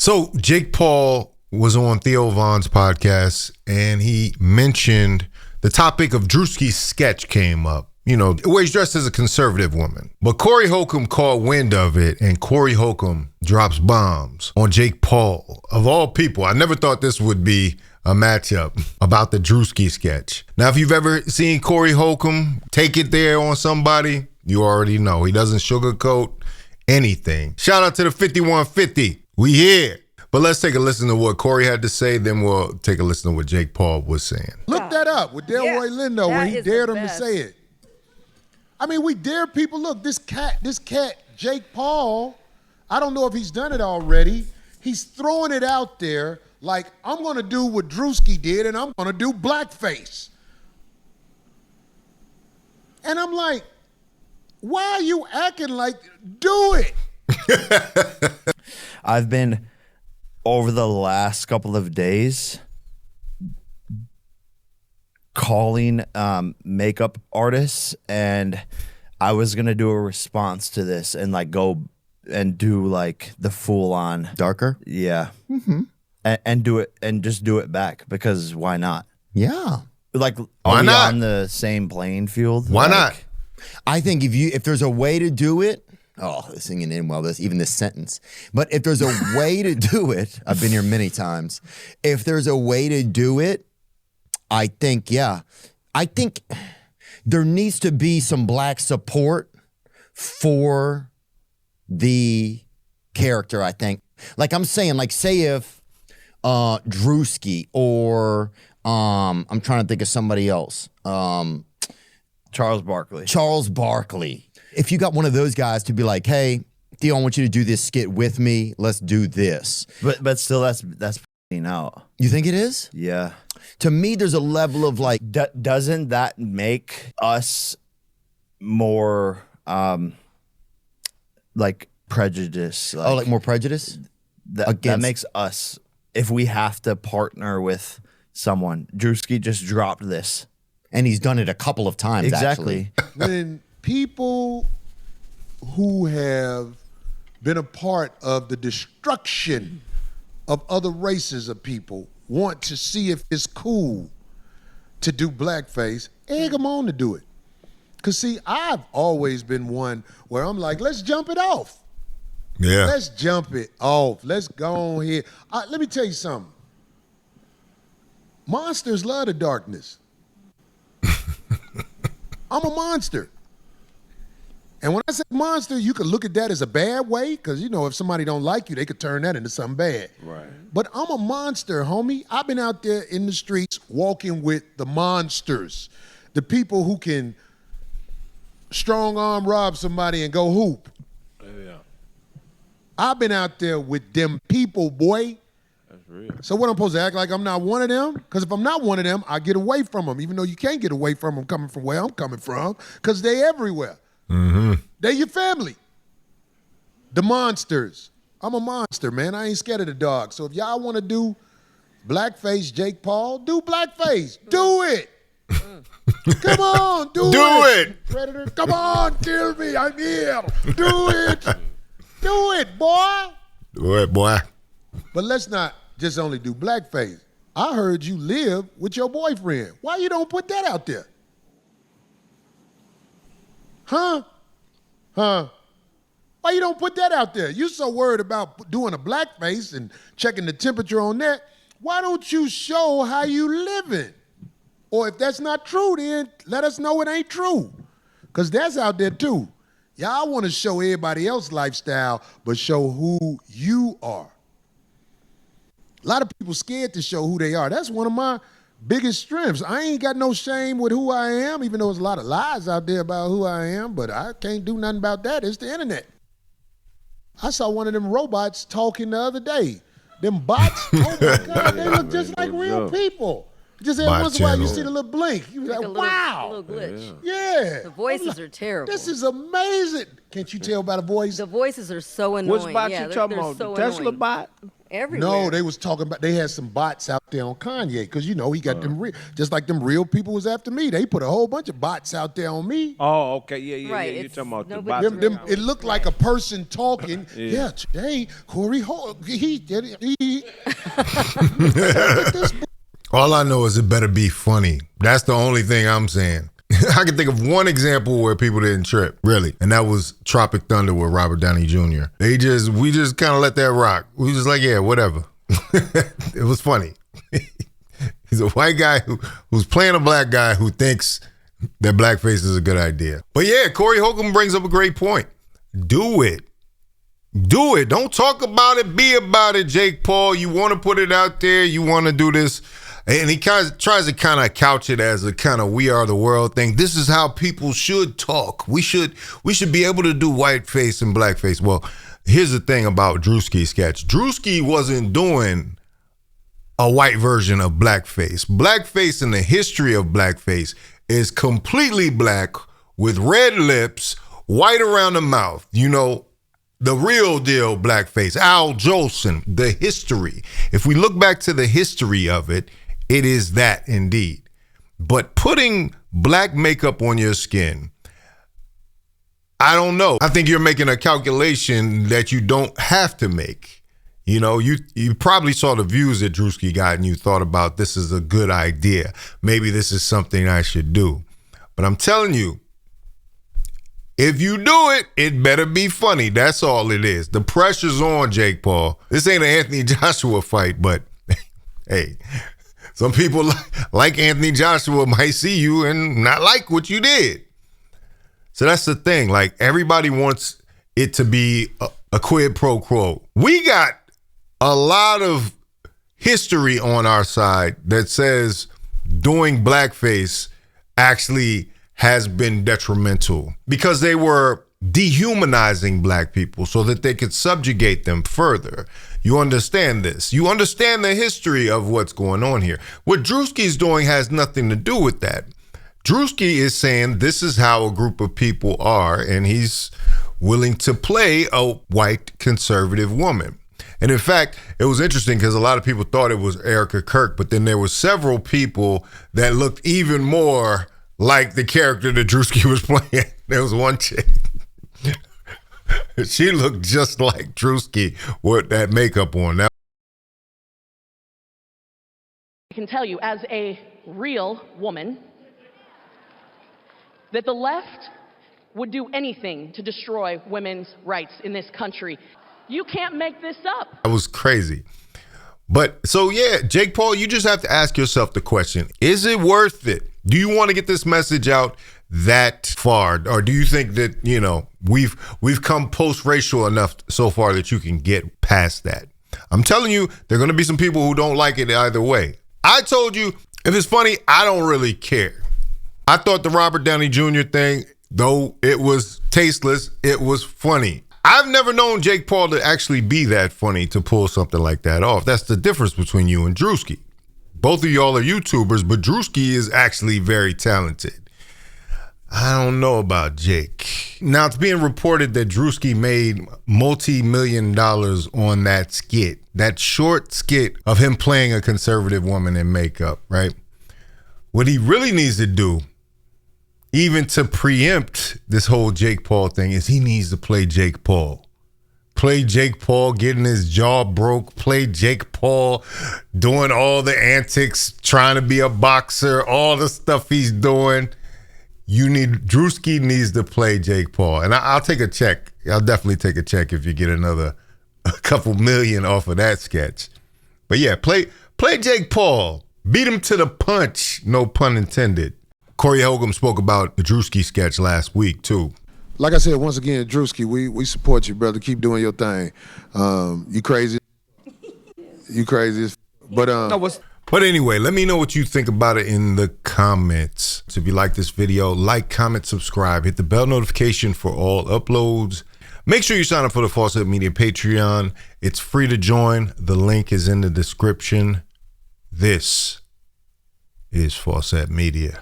So Jake Paul was on Theo Von's podcast, and he mentioned the topic of Druski's sketch came up. You know, where he's dressed as a conservative woman. But Corey Holcomb caught wind of it, and Corey Holcomb drops bombs on Jake Paul. Of all people, I never thought this would be a matchup about the Druski sketch. Now, if you've ever seen Corey Holcomb take it there on somebody, you already know. He doesn't sugarcoat anything. Shout out to the 5150. We here. But let's take a listen to what Corey had to say, then we'll take a listen to what Jake Paul was saying. Look that up with Delroy Lindo when he dared him to say it. I mean, we dare people. Look, this cat, Jake Paul, I don't know if he's done it already. He's throwing it out there like, I'm going to do what Druski did, and I'm going to do blackface. And I'm like, why are you acting like, do it? I've been, over the last couple of days, calling makeup artists, and I was gonna do a response to this and like go and do like the full on darker. Yeah. And do it and just do it back, because why not? Yeah. Like, why not on the same playing field? Why like, not? I think if there's a way to do it, singing in well, even this sentence. But if there's a way to do it, I've been here many times. If there's a way to do it, I think there needs to be some black support for the character, I think. Like I'm saying, like say if Druski or I'm trying to think of somebody else. Charles Barkley. If you got one of those guys to be like, hey, Theo, I want you to do this skit with me. Let's do this. But still, that's out. You think it is? Yeah. To me, there's a level of like, doesn't that make us more like prejudice? Like more prejudice? That makes us, if we have to partner with someone. Druski just dropped this. And he's done it a couple of times, exactly. Actually. When people who have been a part of the destruction of other races of people want to see if it's cool to do blackface, egg them on to do it. Because, see, I've always been one where I'm like, let's jump it off. Yeah. Let's jump it off. Let's go on here. Let me tell you something. Monsters love the darkness. I'm a monster. And when I say monster, you could look at that as a bad way, because, you know, if somebody don't like you, they could turn that into something bad. Right. But I'm a monster, homie. I've been out there in the streets walking with the monsters, the people who can strong arm rob somebody and go hoop. Yeah. I've been out there with them people, boy. That's real. So what, I'm supposed to act like I'm not one of them? Because if I'm not one of them, I get away from them, even though you can't get away from them coming from where I'm coming from, because they everywhere. Mm-hmm. They're your family. The monsters. I'm a monster, man. I ain't scared of the dog. So if y'all want to do blackface Jake Paul, do blackface. Do it. Come on, do it. Predator, come on, kill me. I'm here. Do it. Do it, boy. Do it, boy. But let's not just only do blackface. I heard you live with your boyfriend. Why you don't put that out there? Huh? Why you don't put that out there? You so worried about doing a blackface and checking the temperature on that. Why don't you show how you living? Or if that's not true, then let us know it ain't true. Because that's out there too. Y'all want to show everybody else's lifestyle, but show who you are. A lot of people scared to show who they are. That's one of my biggest strengths. I ain't got no shame with who I am, even though there's a lot of lies out there about who I am, but I can't do nothing about that. It's the internet. I saw one of them robots talking the other day. Them bots, oh my God, they look just like real people. Just every once in a while you see the little blink. You like, wow. A little glitch. Yeah. The voices are terrible. This is amazing. Can't you tell by the voice? The voices are so annoying. Which bot you talking about? So The Tesla annoying. bot? everywhere. No, they was talking about they had some bots out there on Kanye because he got them just like them real people was after me. They put a whole bunch of bots out there on me. Oh, okay, yeah. Right, You're it's- talking about the nobody's bots. Them, it looked like a person talking. Yeah, today Corey Holcomb, he did it. All I know is it better be funny. That's the only thing I'm saying. I can think of one example where people didn't trip, really, and that was Tropic Thunder with Robert Downey Jr. We just kind of let that rock. We just like, yeah, whatever. It was funny. He's a white guy who's playing a black guy who thinks that blackface is a good idea. But yeah, Corey Holcomb brings up a great point. Do it. Do it. Don't talk about it. Be about it, Jake Paul. You want to put it out there. You want to do this. And he tries to kind of couch it as a kind of we are the world thing. This is how people should talk. We should be able to do whiteface and blackface. Well, here's the thing about Druski's sketch. Druski wasn't doing a white version of blackface. Blackface in the history of blackface is completely black with red lips, white around the mouth. The real deal blackface. Al Jolson, the history. If we look back to the history of it, it is that indeed. But putting black makeup on your skin, I don't know. I think you're making a calculation that you don't have to make. You probably saw the views that Druski got and you thought about this is a good idea. Maybe this is something I should do. But I'm telling you, if you do it, it better be funny. That's all it is. The pressure's on, Jake Paul. This ain't an Anthony Joshua fight, but hey, some people like Anthony Joshua might see you and not like what you did. So that's the thing. Like, everybody wants it to be a quid pro quo. We got a lot of history on our side that says doing blackface actually has been detrimental because they were dehumanizing black people so that they could subjugate them further. You understand this. You understand the history of what's going on here. What Druski's doing has nothing to do with that. Druski is saying this is how a group of people are, and he's willing to play a white conservative woman. And in fact, it was interesting because a lot of people thought it was Erica Kirk, but then there were several people that looked even more like the character that Druski was playing. There was one chick. She looked just like Druski with that makeup on. Now, I can tell you, as a real woman, that the left would do anything to destroy women's rights in this country. You can't make this up. that was crazy. But so, yeah, Jake Paul, you just have to ask yourself the question, is it worth it? Do you want to get this message out that far? Or do you think that, we've come post-racial enough so far that you can get past that? I'm telling you, there are going to be some people who don't like it either way. I told you, if it's funny, I don't really care. I thought the Robert Downey Jr. thing, though it was tasteless, it was funny. I've never known Jake Paul to actually be that funny to pull something like that off. That's the difference between you and Druski. Both of y'all are YouTubers, but Druski is actually very talented. I don't know about Jake. Now, it's being reported that Druski made multi-million dollars on that skit, that short skit of him playing a conservative woman in makeup, right? What he really needs to do, even to preempt this whole Jake Paul thing, is he needs to play Jake Paul. Play Jake Paul getting his jaw broke. Play Jake Paul doing all the antics, trying to be a boxer, all the stuff he's doing. Druski needs to play Jake Paul. And I'll take a check. I'll definitely take a check if you get a couple million off of that sketch. But yeah, play Jake Paul. Beat him to the punch, no pun intended. Corey Holcomb spoke about the Druski sketch last week, too. Like I said, once again, Druski, we support you, brother. Keep doing your thing. You crazy. You crazy. But anyway, let me know what you think about it in the comments. So if you like this video, like, comment, subscribe, hit the bell notification for all uploads. Make sure you sign up for the Faucette Media Patreon. It's free to join. The link is in the description. This is Faucette Media.